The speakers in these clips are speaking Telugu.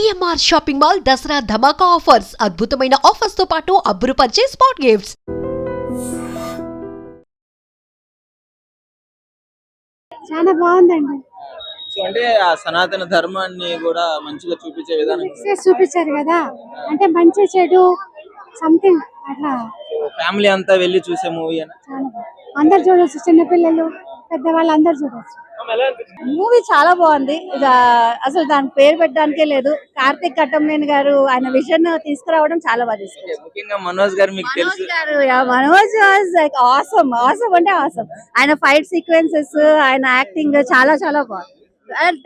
సిఎంఆర్ షాపింగ్ మాల్ దసరా ధమాకా ఆఫర్స్ అద్భుతమైన ఆఫర్స్ తో పాటు అబ్బురుపరిచే స్పాట్ గిఫ్ట్స్. చాలా బాగుందండి. సో అంటే ఆ సనాతన ధర్మాన్ని కూడా మంచిగా చూపించే విధానం చూపించారు కదా, అంటే మంచి చెడు సంథింగ్ అట్లా. ఫ్యామిలీ అంతా వెళ్ళి చూసే మూవీ అని చాలా అందరు చూడొచ్చు, చిన్నపిల్లలు పెద్దవాళ్ళు అందరు చూడొచ్చు. మూవీ చాలా బాగుంది. అసలు దాని పేరు పెట్టడానికే లేదు. కార్తిక్ కట్టంనేని గారు ఆయన విజన్ తీసుకురావడం చాలా బాగా తీసుకొచ్చారు. ముఖ్యంగా మనోజ్ గారు మీకు తెలుసు మనోజ్ ఆసమ్ అంటే ఆసమ్. ఆయన ఫైట్ సీక్వెన్సెస్, ఆయన యాక్టింగ్ చాలా చాలా బాగుంది.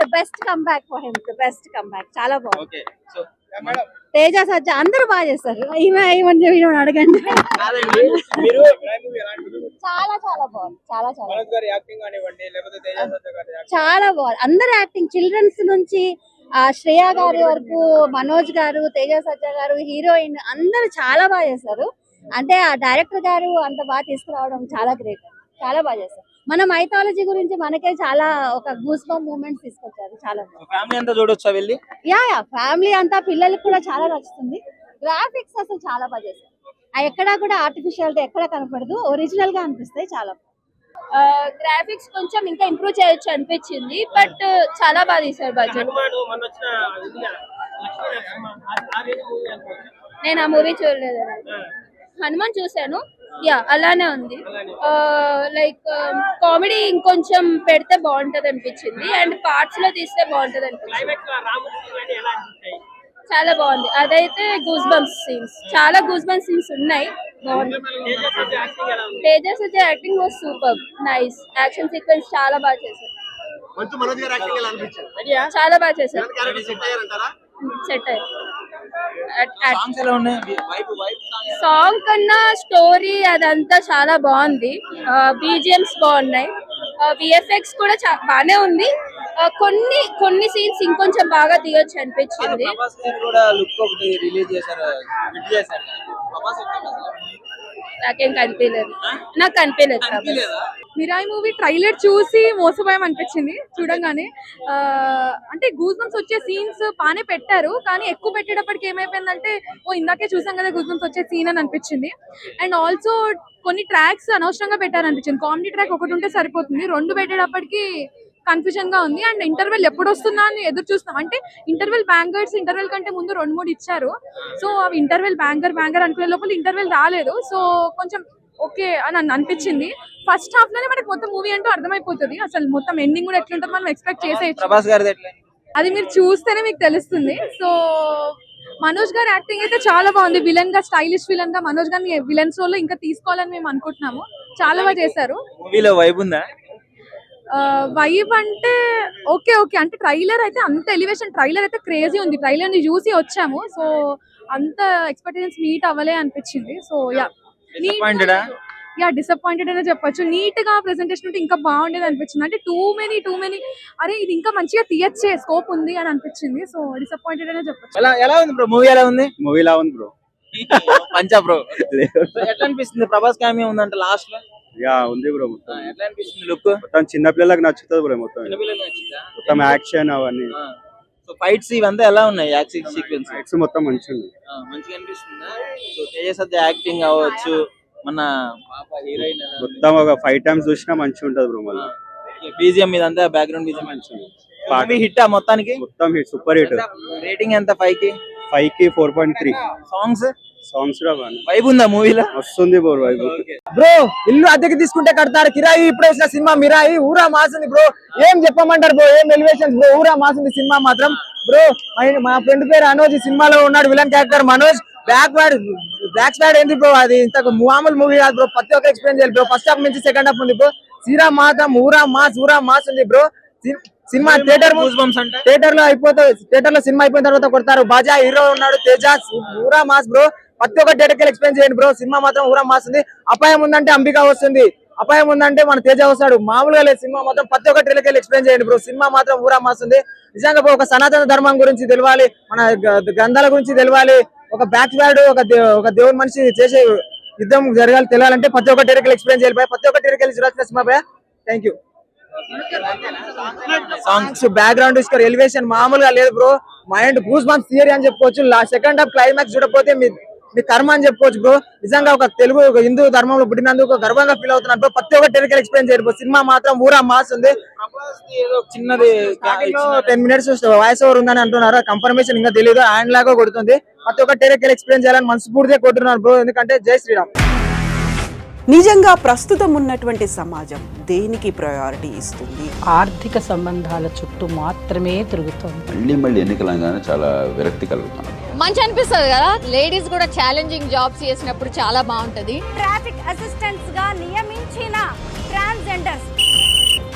The best come back for him, the best come back. చాలా బాగుంది. ఓకే సో తేజ సజ్జ అందరూ బాగా చేస్తారు. ఈమె అడగండి. మీరు చాలా చాలా బాగుంది. చాలా చాలా బాగుంది. అందరు యాక్టింగ్, చిల్డ్రన్స్ నుంచి శ్రేయ గారి వరకు, మనోజ్ గారు, తేజ సజ్జ గారు, హీరోయిన్ అందరూ చాలా బాగా చేశారు. అంటే ఆ డైరెక్టర్ గారు అంత బాగా తీసుకురావడం చాలా గ్రేట్. చాలా బాగా చేశారు. మన మైథాలజీ గురించి మనకే చాలా ఒక గూస్ బంప్ మూమెంట్స్ తీసుకొచ్చారు. చాలా ఫ్యామిలీ అంతా చూడొచ్చా వెళ్ళి? యా ఫ్యామిలీ అంతా, పిల్లలకి కూడా చాలా నచ్చుతుంది. గ్రాఫిక్స్ అసలు చాలా బాగా చేశారు. ఎక్కడా కూడా ఆర్టిఫిషియాలిటీ ఎక్కడ కనపడదు, ఒరిజినల్ గా అనిపిస్తాయి. చాలా గ్రాఫిక్స్ కొంచెం ఇంకా ఇంప్రూవ్ చేయొచ్చు అనిపించింది, బట్ చాలా బాగా తీశారు. బడ్జెట్ నేను ఆ మూవీ చూడలేదు. హనుమాన్ చూసాను, యా అలానే ఉంది. లైక్ కామెడీ ఇంకొంచెం పెడితే బాగుంటది అనిపించింది, అండ్ పార్ట్స్ లో తీస్తే బాగుంటది అనిపించింది. చాలా బాగుంది. అదైతే గూస్ బంప్స్ సీన్స్, చాలా గూస్ బంప్స్ సీన్స్ ఉన్నాయి. బాగుంది. తేజ సజ్జ acting was super, nice. Action sequence చాలా బాగా చేశారు. చాలా బాగా చేశారు. సెట్ అయ్యారు. సాంగ్ కన్నా స్టోరీ అదంతా చాలా బాగుంది. బీజిఎంస్ బాగున్నాయి. విఎఫ్ఎక్స్ కూడా బానే ఉంది. కొన్ని సీన్స్ ఇంకొంచెం బాగా తీయొచ్చు అనిపించింది. నాకేం కనిపించలేదు. నాకు కనిపించలేదు. మిరాయి మూవీ ట్రైలర్ చూసి మోసపోయాం అనిపించింది చూడంగానే. అంటే గూస్ బంప్స్ వచ్చే సీన్స్ బాగానే పెట్టారు, కానీ ఎక్కువ పెట్టేటప్పటికి ఏమైపోయిందంటే ఇందాకే చూసాం కదా గూస్ బంప్స్ వచ్చే సీన్ అని అనిపించింది. అండ్ ఆల్సో కొన్ని ట్రాక్స్ అనవసరంగా పెట్టారనిపించింది. కామెడీ ట్రాక్ ఒకటి ఉంటే సరిపోతుంది, రెండు పెట్టేటప్పటికి కన్ఫ్యూజన్ గా ఉంది. అండ్ ఇంటర్వెల్ ఎప్పుడు వస్తుందా అని ఎదురు చూస్తున్నాం. అంటే ఇంటర్వెల్ బ్యాంగర్స్, ఇంటర్వెల్ కంటే ముందు 2-3 ఇచ్చారు. సో అవి ఇంటర్వెల్ బ్యాంగర్ అనుకునే లోపల ఇంటర్వెల్ రాలేదు. సో కొంచెం ఓకే అని అనిపించింది. ఫస్ట్ హాఫ్ లోనే మనకి మొత్తం మూవీ అంటూ అర్థమైపోతుంది. అసలు మొత్తం ఎండింగ్ కూడా ఎట్లుంటుంది మనం ఎక్స్పెక్ట్ చేసేయచ్చు. అది మీరు చూస్తేనే మీకు తెలుస్తుంది. సో మనోజ్ గారి యాక్టింగ్ అయితే చాలా బాగుంది. విలన్ గా, స్టైలిష్ విలన్ గా మనోజ్ గారిని విలన్స్ రోల్ లో ఇంకా తీసుకోవాలని మేము అనుకుంటున్నాము. చాలా బాగా చేశారు. వైబ్ అంటే ఓకే అంటే ట్రైలర్ అయితే అంత ఎలివేషన్, ట్రైలర్ అయితే క్రేజీ ఉంది. ట్రైలర్ ని చూసి వచ్చాము, సో అంత ఎక్స్పెక్టేషన్స్ మీట్ అవ్వలే అనిపించింది. సో డిసప్పాయింటెడ్ అనే చెప్పొచ్చు. నీట్ గా ప్రెజెంటేషన్ ఉంటే ఇంకా బాగుండేది అనిపించింది. అంటే టూ మెనీ అరే ఇది ఇంకా మంచిగా తీయచ్చే స్కోప్ ఉంది అని అనిపించింది. సో డిసప్పాయింటెడ్ అనే చెప్పొచ్చు. ఎలా ఉంది బ్రో మూవీ? ఎలా ఉంది మూవీ? ఎలా ఉంది బ్రో? పంచా బ్రో ఎట్లా అనిపిస్తుంది? ప్రభాస్ కామె ఉందంట లాస్ట్ లో. యా ఉంది బ్రో. మొత్తం ఎట్లా అనిపిస్తుంది లుక్? మొత్తం చిన్న పిల్లలకు నచ్చుతుంది బ్రో. మొత్తం యాక్షన్ అవన్నీ. సో ఫైట్స్ ఇవంతా ఎలా ఉన్నాయి? యాక్షన్ సీక్వెన్స్ ఫైట్స్ మొత్తం మంచిగా అనిపిస్తుందా? సో తేజ సజ్జ యాక్టింగ్ అవ్వచ్చు, మన పాప హీరోయిన్ మొత్తం ఒక 5 times చూసినా మంచిగా ఉంటది బ్రో. మళ్ళీ బీజిఎం ఇదంతా బ్యాక్గ్రౌండ్ బీజిఎం మంచిగా హిట్. మొత్తానికి మొత్తం హిట్, సూపర్ హిట్. రేటింగ్ ఎంత? 5 కి 4.3. సాంగ్స్ వైబ్ ఉందా మూవీలో? వస్తుంది బ్రో వైబ్. బ్రో ఇల్లు అద్దెకి తీసుకుంటే కడతారు, కిరాయి ఇప్పుడు వచ్చిన సినిమా మిరాయి ఊరా మాసింది బ్రో. ఏం చెప్పమంటారు బ్రో, ఏం ఎలివేషన్స్ బ్రో. ఊరా మాసింది సినిమా మాత్రం బ్రో. మా ఫ్రెండ్ పేరు అనోజ్, సినిమాలో ఉన్నాడు విలన్ క్యారెక్టర్ మనోజ్. బ్యాక్ స్వాడ్ ఏంది బ్రో, అది ఇంత మామూలు మూవీ కాదు బ్రో. ప్రతి ఒక్క ఎక్స్ప్లెయిన్ చేయాలి బ్రో. ఫస్ట్ హాఫ్ నుంచి సెకండ్ హాఫ్ ఉంది బ్రో. శ్రీరామ్ మాత్రం ఊరా మాస్ ఉంది బ్రో. సినిమా థియేటర్ లో అయిపోతుంది. థియేటర్ లో సినిమా అయిపోయిన తర్వాత కొడతారు. బాజా హీరో ఉన్నాడు, తేజ ఊరా మాస్ బ్రో. ప్రతి ఒక్క థియేటర్ ఎక్స్ప్లెయిన్ చేయండి బ్రో. సినిమా మాత్రం ఊరా మాస్ ఉంది. అపాయం ఉందంటే అంబిక వస్తుంది, అపాయం ఉందంటే మన తేజ వస్తాడు. మామూలుగా లేదు సినిమా మొత్తం. ప్రతి ఒక్క థియేటర్ ఎక్స్ప్లెయిన్ చేయండి బ్రో. సినిమా మాత్రం ఊరా మాస్ ఉంది. నిజంగా ఒక సనాతన ధర్మం గురించి తెలవాలి, మన గ్రంథాల గురించి తెలవాలి, ఒక బ్యాక్ వార్డ్ ఒక దేవుని మనిషి చేసే యుద్ధం జరగాలి తెలియాలంటే ప్రతి ఒక్క థియేటర్ ఎక్స్ప్లెయిన్ చేయాలి. ప్రతి ఒక్క థియేటర్ చూడాల్సిన cinema. Thank you. Songs background score elevation మామూలుగా లేదు bro. Mind goose bumps theory అని చెప్పుకోవచ్చు. సెకండ్ హాఫ్ క్లైమాక్స్ చూడకపోతే మీ కర్మ అని చెప్పుకోవచ్చు బ్రో. నిజంగా ఒక తెలుగు ఒక హిందూ ధర్మంలో పుట్టినందుకు గర్వంగా ఫీల్ అవుతున్నారు బ్రో. ప్రతి ఒక్క టెరికల్ ఎక్స్పీరియన్స్ చేయరు బ్రో. సినిమా మాత్రం ఊరా మాస్ ఉంది. ఏదో చిన్నది 10 minutes వాయిస్ ఓవర్ ఉందని అంటున్నారు. కన్ఫర్మేషన్ ఇంకా తెలియదు. హ్యాండ్ లాగా కొడుతుంది. ప్రతి ఒక్క టెరికల్ ఎక్స్పీరియన్స్ చేయాలని మనస్ఫూర్తిగా కొట్టున్నారు బ్రో. ఎందుకంటే జై శ్రీరామ్. నిజంగా ప్రస్తుతం ఉన్నటువంటి సమాజం దేనికి ప్రయారిటీ ఇస్తుంది? ఆర్థిక సంబంధాల చుట్టూ మాత్రమే తిరుగుతోంది. మళ్ళీ ఎన్నికలంగానే చాలా విరక్తి కలుగుతున్నాం. మంచి అనిపిస్తుంది కదా, లేడీస్ కూడా ఛాలెంజింగ్ జాబ్స్ చేసినప్పుడు చాలా బాగుంటది. ట్రాఫిక్ అసిస్టెంట్స్ గా నియమించిన ట్రాన్స్జెండర్స్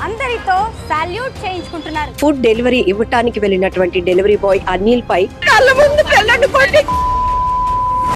అందరితో సాల్యూట్ చేయించుకుంటున్నారు. ఫుడ్ డెలివరీ ఇవ్వటానికి వెళ్ళినటువంటి డెలివరీ బాయ్ అనిల్ పై కళ్ళ ముందు పెళ్ళండి